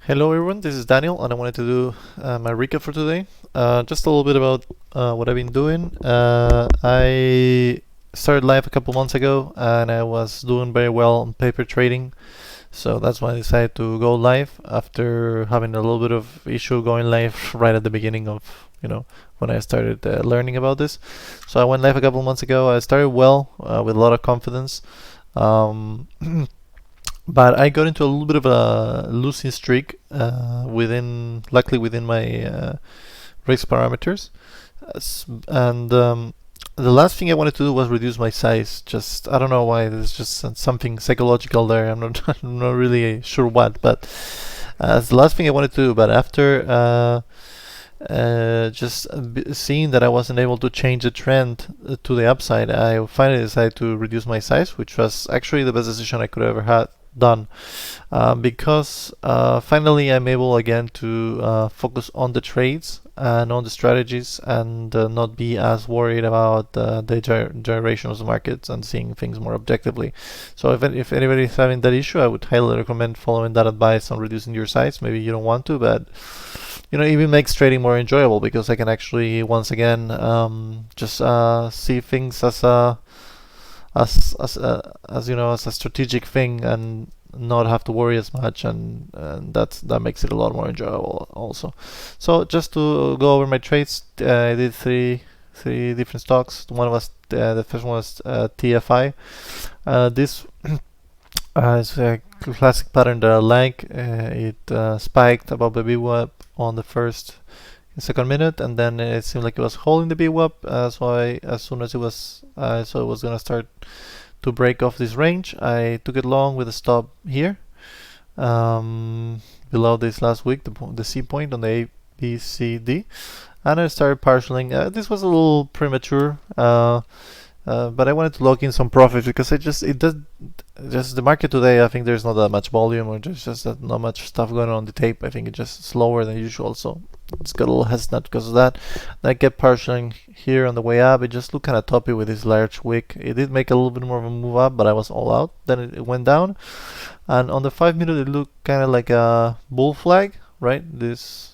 Hello everyone, this is Daniel and I wanted to do my recap for today. Just a little bit about what I've been doing. I started live a couple months ago and I was doing very well on paper trading. So that's why I decided to go live after having a little bit of issue going live right at the beginning of, when I started learning about this. So I went live a couple months ago. I started well with a lot of confidence. Um, But I got into a little bit of a losing streak luckily within my risk parameters. And the last thing I wanted to do was reduce my size. Just I don't know why. There's just something psychological there. I'm not I'm not really sure what, but it's the last thing I wanted to do. But after seeing that I wasn't able to change the trend to the upside, I finally decided to reduce my size, which was actually the best decision I could ever had done, because finally I'm able again to focus on the trades and on the strategies and not be as worried about the gyration of the markets and seeing things more objectively. So if anybody is having that issue, I would highly recommend following that advice on reducing your size. Maybe you don't want to, but it even makes trading more enjoyable because I can actually once again just see things as a as a strategic thing and not have to worry as much, and that makes it a lot more enjoyable also. So just to go over my trades, I did three different stocks. One was the first one was TFI. This is a classic pattern that I like. It spiked above the VWAP on the first second minute, and then it seemed like it was holding the VWAP. So as soon as it was, so it was gonna start to break off this range, I took it long with a stop here, below this last week, the C point on the ABCD, and I started partialing. This was a little premature. But I wanted to lock in some profits because just the market today. I think there's not that much volume, or there's just not much stuff going on the tape. I think it's just slower than usual, so it's got a little hesitant because of that. And I kept partialing here on the way up. It just looked kind of toppy with this large wick. It did make a little bit more of a move up, but I was all out. Then it went down, and on the 5 minute it looked kind of like a bull flag, right? This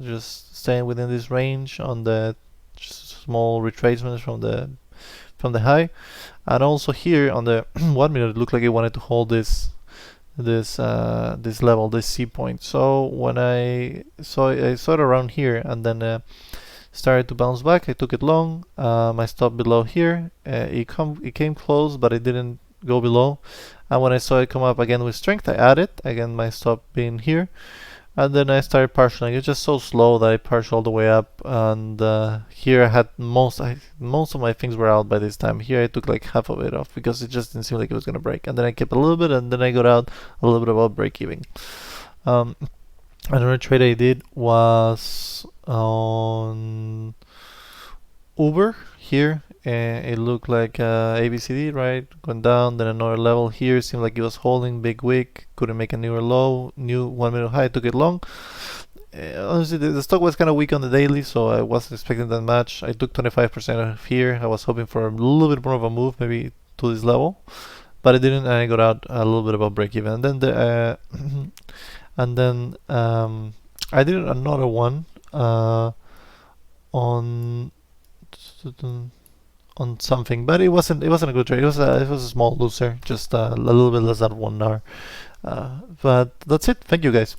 just staying within this range on the small retracements from the high, and also here on the 1 minute it looked like it wanted to hold this level, this C point. So when I saw it around here, and then started to bounce back, I took it long. My stop below here, it came close, but it didn't go below. And when I saw it come up again with strength, I added again my stop being here. And then I started partialing. It's just so slow that I partial all the way up, and here I had most of my things were out by this time. Here I took like half of it off because it just didn't seem like it was gonna break, and then I kept a little bit, and then I got out a little bit above break even. Another trade I did was on Uber here. It looked like ABCD, right? Going down, then another level here. Seemed like it was holding big wick. Couldn't make a newer low. New 1 minute high. Took it long. Honestly, the stock was kind of weak on the daily, so I wasn't expecting that much. I took 25% of here. I was hoping for a little bit more of a move, maybe to this level, but it didn't. And I got out a little bit above break even. And then I did another one on something, but it wasn't a good trade. It was a small loser, just a little bit less than 1 hour. But that's it. Thank you guys.